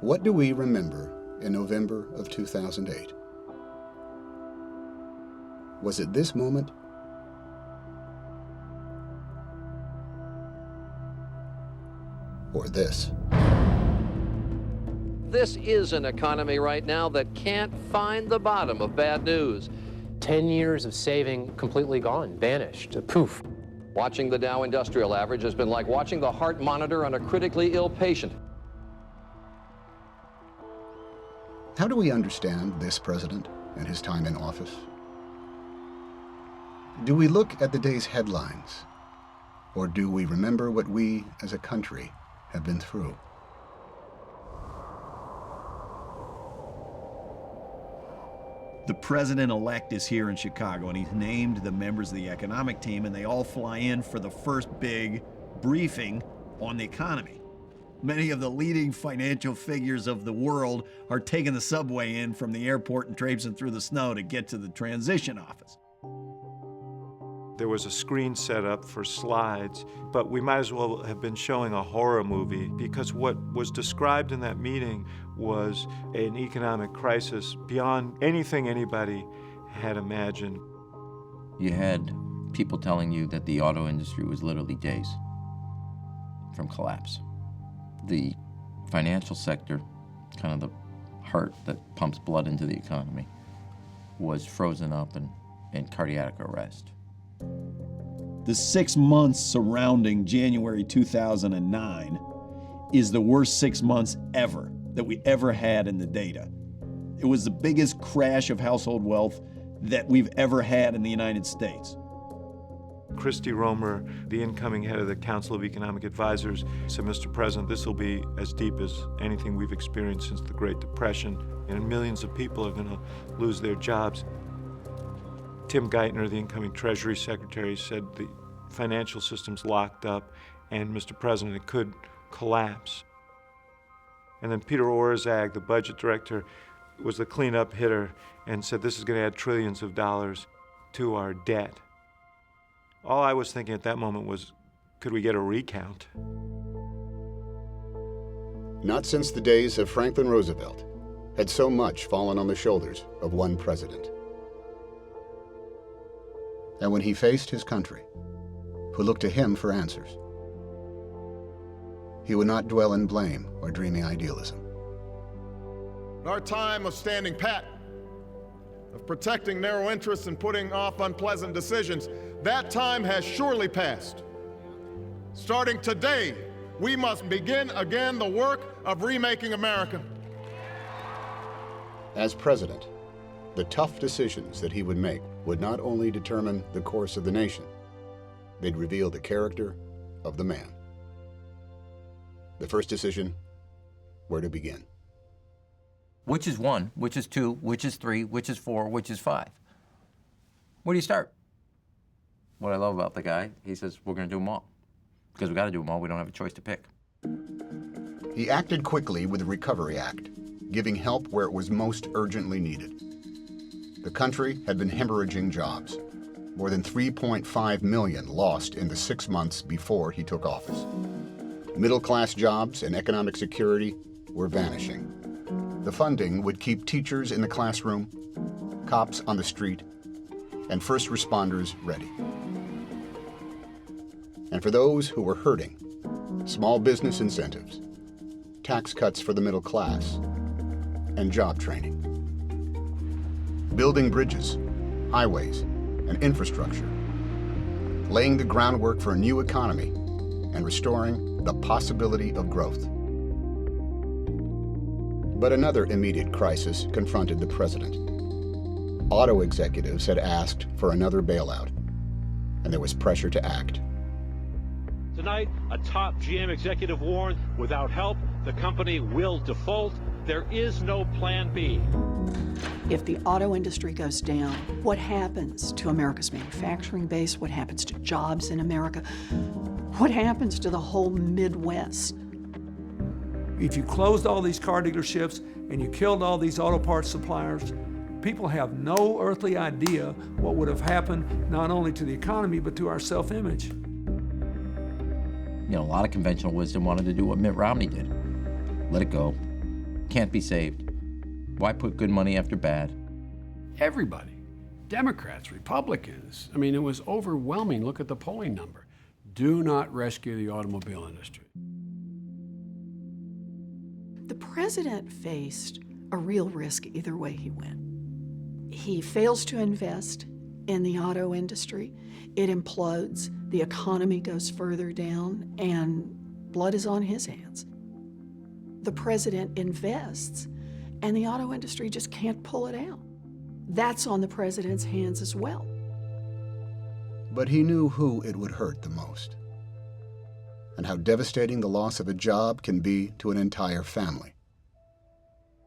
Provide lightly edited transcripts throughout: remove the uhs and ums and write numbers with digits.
What do we remember in November of 2008? Was it this moment? Or this? This is an economy right now that can't find the bottom of bad news. 10 years of saving completely gone, vanished, poof. Watching the Dow Industrial Average has been like watching the heart monitor on a critically ill patient. How do we understand this president and his time in office? Do we look at the day's headlines, or do we remember what we as a country have been through? The president-elect is here in Chicago, and he's named the members of the economic team, and they all fly in for the first big briefing on the economy. Many of the leading financial figures of the world are taking the subway in from the airport and traipsing through the snow to get to the transition office. There was a screen set up for slides, but we might as well have been showing a horror movie because what was described in that meeting was an economic crisis beyond anything anybody had imagined. You had people telling you that the auto industry was literally days from collapse. The financial sector, kind of the heart that pumps blood into the economy, was frozen up and in cardiac arrest. The 6 months surrounding January 2009 is the worst 6 months ever that we ever had in the data. It was the biggest crash of household wealth that we've ever had in the United States. Christy Romer, the incoming head of the Council of Economic Advisors, said, "Mr. President, this will be as deep as anything we've experienced since the Great Depression, and millions of people are going to lose their jobs." Tim Geithner, the incoming Treasury Secretary, said the financial system's locked up, and Mr. President, it could collapse. And then Peter Orszag, the budget director, was the cleanup hitter and said this is going to add trillions of dollars to our debt. All I was thinking at that moment was, could we get a recount? Not since the days of Franklin Roosevelt had so much fallen on the shoulders of one president. And when he faced his country, who looked to him for answers, he would not dwell in blame or dreamy idealism. Our time of standing pat, of protecting narrow interests and putting off unpleasant decisions, that time has surely passed. Starting today, we must begin again the work of remaking America. As president, the tough decisions that he would make would not only determine the course of the nation, they'd reveal the character of the man. The first decision, where to begin. Which is 1, which is 2, which is 3, which is 4, which is 5? Where do you start? What I love about the guy, he says, we're going to do them all. Because we got to do them all, we don't have a choice to pick. He acted quickly with the Recovery Act, giving help where it was most urgently needed. The country had been hemorrhaging jobs. More than 3.5 million lost in the 6 months before he took office. Middle-class jobs and economic security were vanishing. The funding would keep teachers in the classroom, cops on the street, and first responders ready. And for those who were hurting, small business incentives, tax cuts for the middle class, and job training. Building bridges, highways, and infrastructure, laying the groundwork for a new economy and restoring the possibility of growth. But another immediate crisis confronted the president. Auto executives had asked for another bailout, and there was pressure to act. Tonight, a top GM executive warned, without help, the company will default. There is no plan B. If the auto industry goes down, what happens to America's manufacturing base? What happens to jobs in America? What happens to the whole Midwest? If you closed all these car dealerships and you killed all these auto parts suppliers, people have no earthly idea what would have happened not only to the economy, but to our self-image. You know, a lot of conventional wisdom wanted to do what Mitt Romney did. Let it go. can't be saved. Why put good money after bad? Everybody, Democrats, Republicans, I mean, it was overwhelming. Look at the polling number. Do not rescue the automobile industry. The president faced a real risk either way he went. He fails to invest in the auto industry. It implodes, the economy goes further down, and blood is on his hands. The president invests, and the auto industry just can't pull it out. That's on the president's hands as well. But he knew who it would hurt the most, and how devastating the loss of a job can be to an entire family.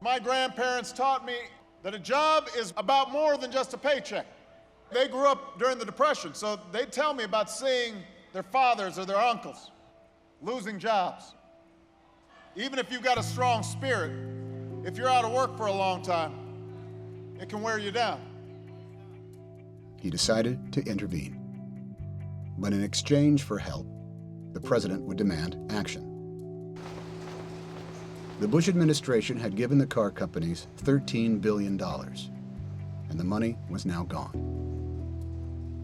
My grandparents taught me that a job is about more than just a paycheck. They grew up during the Depression, so they'd tell me about seeing their fathers or their uncles losing jobs. Even if you've got a strong spirit, if you're out of work for a long time, it can wear you down. He decided to intervene. But in exchange for help, the president would demand action. The Bush administration had given the car companies $13 billion, and the money was now gone.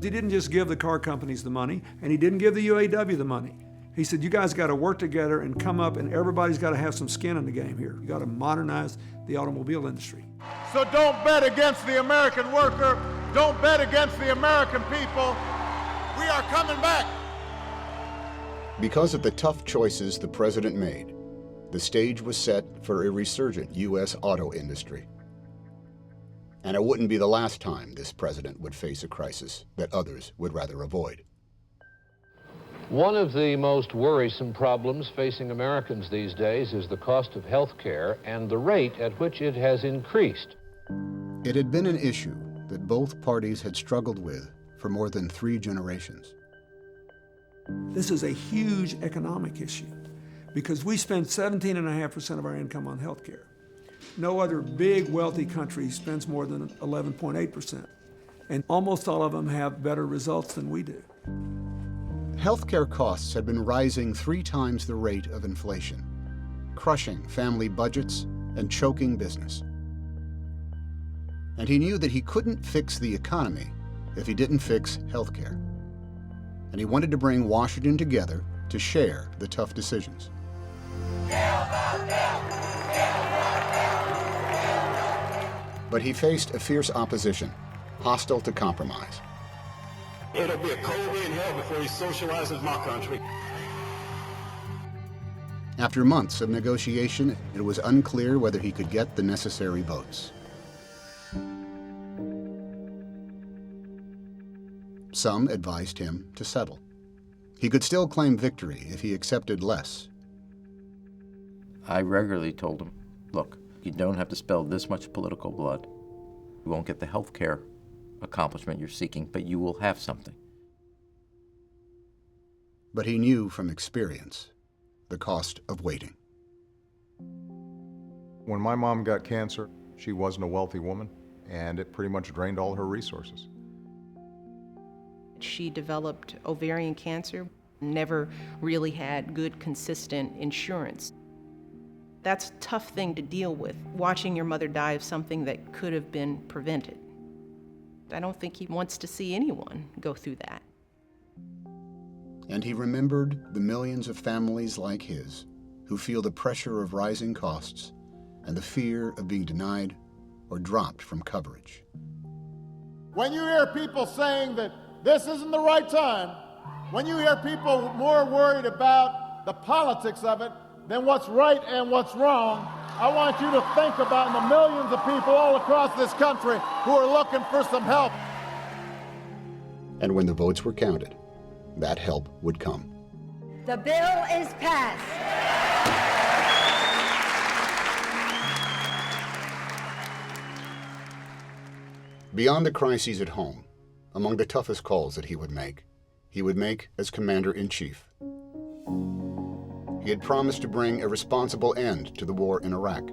He didn't just give the car companies the money, and he didn't give the UAW the money. He said, you guys got to work together and come up, and everybody's got to have some skin in the game here. You got to modernize the automobile industry. So don't bet against the American worker. Don't bet against the American people. We are coming back. Because of the tough choices the president made, the stage was set for a resurgent U.S. auto industry. And it wouldn't be the last time this president would face a crisis that others would rather avoid. One of the most worrisome problems facing Americans these days is the cost of health care and the rate at which it has increased. It had been an issue that both parties had struggled with for more than 3 generations. This is a huge economic issue because we spend 17.5% of our income on health care. No other big, wealthy country spends more than 11.8%, and almost all of them have better results than we do. Healthcare costs had been rising 3 times the rate of inflation, crushing family budgets and choking business. And he knew that he couldn't fix the economy if he didn't fix healthcare. And he wanted to bring Washington together to share the tough decisions. But he faced a fierce opposition, hostile to compromise. It'll be a cold day in hell before he socializes my country. After months of negotiation, it was unclear whether he could get the necessary votes. Some advised him to settle. He could still claim victory if he accepted less. I regularly told him, look, you don't have to spill this much political blood. You won't get the health care accomplishment you're seeking, but you will have something. But he knew from experience the cost of waiting. When my mom got cancer, she wasn't a wealthy woman, and it pretty much drained all her resources. She developed ovarian cancer, never really had good, consistent insurance. That's a tough thing to deal with, watching your mother die of something that could have been prevented. I don't think he wants to see anyone go through that. And he remembered the millions of families like his who feel the pressure of rising costs and the fear of being denied or dropped from coverage. When you hear people saying that this isn't the right time, when you hear people more worried about the politics of it than what's right and what's wrong, I want you to think about the millions of people all across this country who are looking for some help. And when the votes were counted, that help would come. The bill is passed. Beyond the crises at home, among the toughest calls that he would make as Commander-in-Chief. He had promised to bring a responsible end to the war in Iraq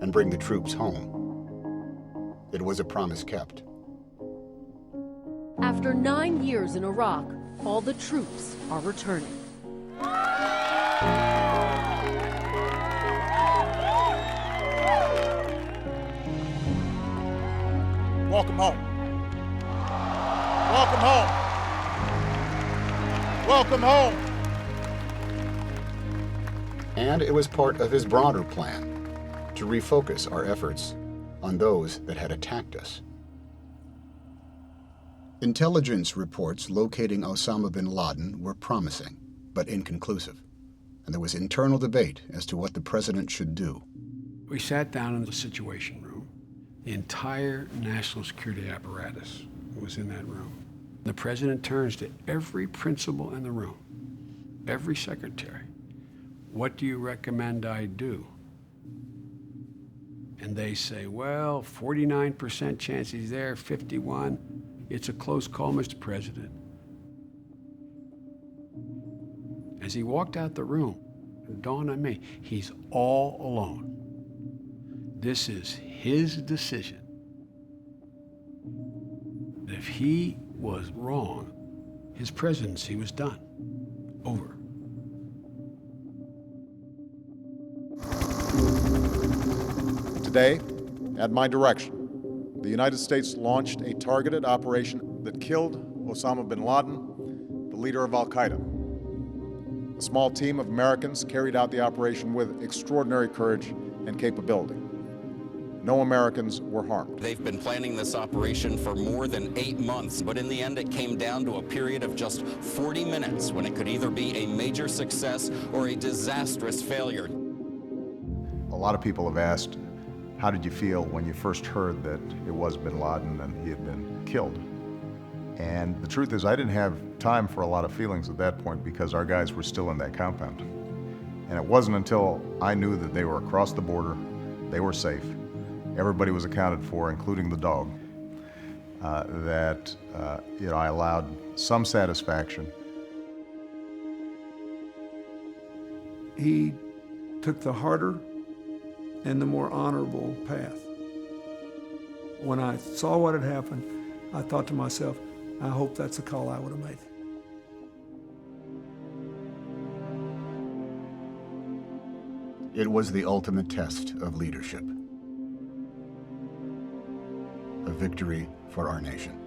and bring the troops home. It was a promise kept. After 9 years in Iraq, all the troops are returning. welcome home. Welcome home. Welcome home. And it was part of his broader plan to refocus our efforts on those that had attacked us. Intelligence reports locating Osama bin Laden were promising, but inconclusive, and there was internal debate as to what the president should do. We sat down in the Situation Room. The entire national security apparatus was in that room. The president turns to every principal in the room, every secretary. What do you recommend I do? And they say, well, 49% chance he's there, 51. It's a close call, Mr. President. As he walked out the room, it dawned on me, he's all alone. This is his decision. If he was wrong, his presidency was done. Over. Today, at my direction, the United States launched a targeted operation that killed Osama bin Laden, the leader of Al-Qaeda. A small team of Americans carried out the operation with extraordinary courage and capability. No Americans were harmed. They've been planning this operation for more than 8 months, but in the end it came down to a period of just 40 minutes when it could either be a major success or a disastrous failure. A lot of people have asked, how did you feel when you first heard that it was bin Laden and he had been killed? And the truth is, I didn't have time for a lot of feelings at that point because our guys were still in that compound. And it wasn't until I knew that they were across the border, they were safe, everybody was accounted for, including the dog, that I allowed some satisfaction. He took the harder and the more honorable path. When I saw what had happened, I thought to myself, I hope that's the call I would have made. It was the ultimate test of leadership. A victory for our nation.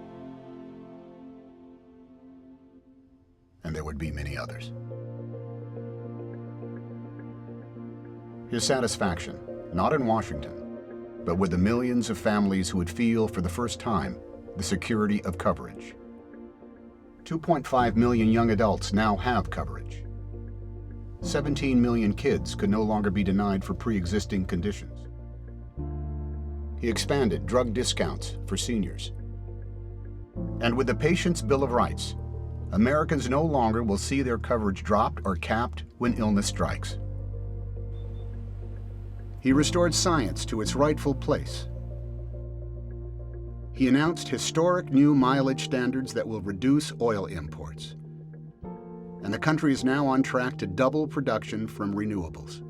And there would be many others. His satisfaction, not in Washington, but with the millions of families who would feel for the first time the security of coverage. 2.5 million young adults now have coverage. 17 million kids could no longer be denied for pre-existing conditions. He expanded drug discounts for seniors. And with the Patient's Bill of Rights, Americans no longer will see their coverage dropped or capped when illness strikes. He restored science to its rightful place. He announced historic new mileage standards that will reduce oil imports. And the country is now on track to double production from renewables.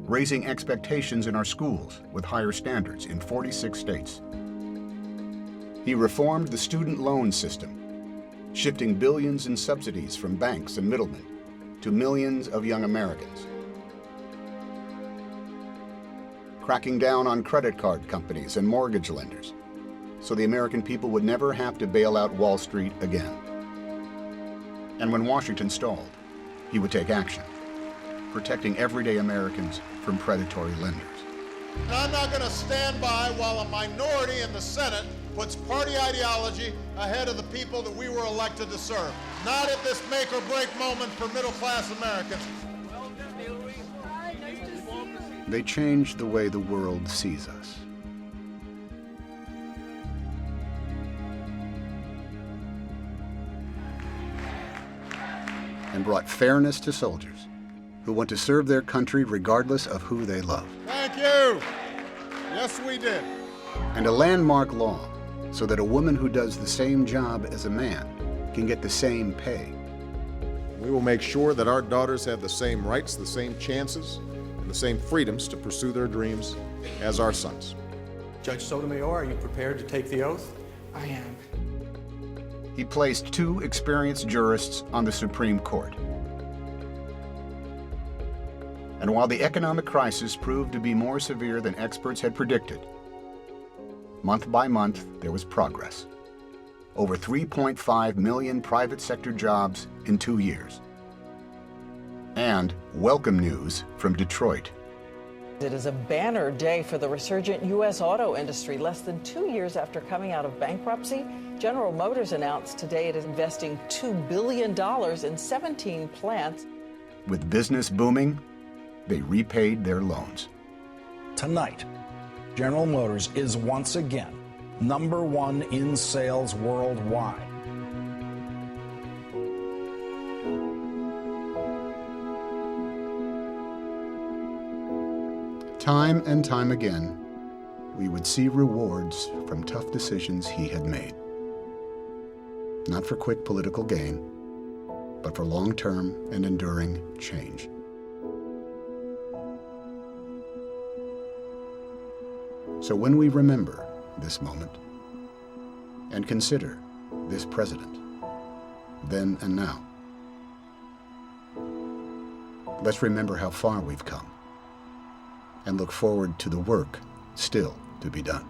Raising expectations in our schools with higher standards in 46 states. He reformed the student loan system, shifting billions in subsidies from banks and middlemen to millions of young Americans. Cracking down on credit card companies and mortgage lenders so the American people would never have to bail out Wall Street again. And when Washington stalled, he would take action, protecting everyday Americans from predatory lenders. And I'm not going to stand by while a minority in the Senate puts party ideology ahead of the people that we were elected to serve. Not at this make or break moment for middle-class Americans. They changed the way the world sees us. And brought fairness to soldiers who want to serve their country regardless of who they love. Thank you. Yes, we did. And a landmark law so that a woman who does the same job as a man can get the same pay. We will make sure that our daughters have the same rights, the same chances, and the same freedoms to pursue their dreams as our sons. Judge Sotomayor, are you prepared to take the oath? I am. He placed 2 experienced jurists on the Supreme Court. And while the economic crisis proved to be more severe than experts had predicted, Month by month, there was progress. Over 3.5 million private sector jobs in 2 years. And welcome news from Detroit. It is a banner day for the resurgent U.S. auto industry. Less than 2 years after coming out of bankruptcy, General Motors announced today it is investing $2 billion in 17 plants. With business booming, they repaid their loans. Tonight, General Motors is once again #1 in sales worldwide. Time and time again, we would see rewards from tough decisions he had made. Not for quick political gain, but for long-term and enduring change. So when we remember this moment and consider this president, then and now, let's remember how far we've come and look forward to the work still to be done.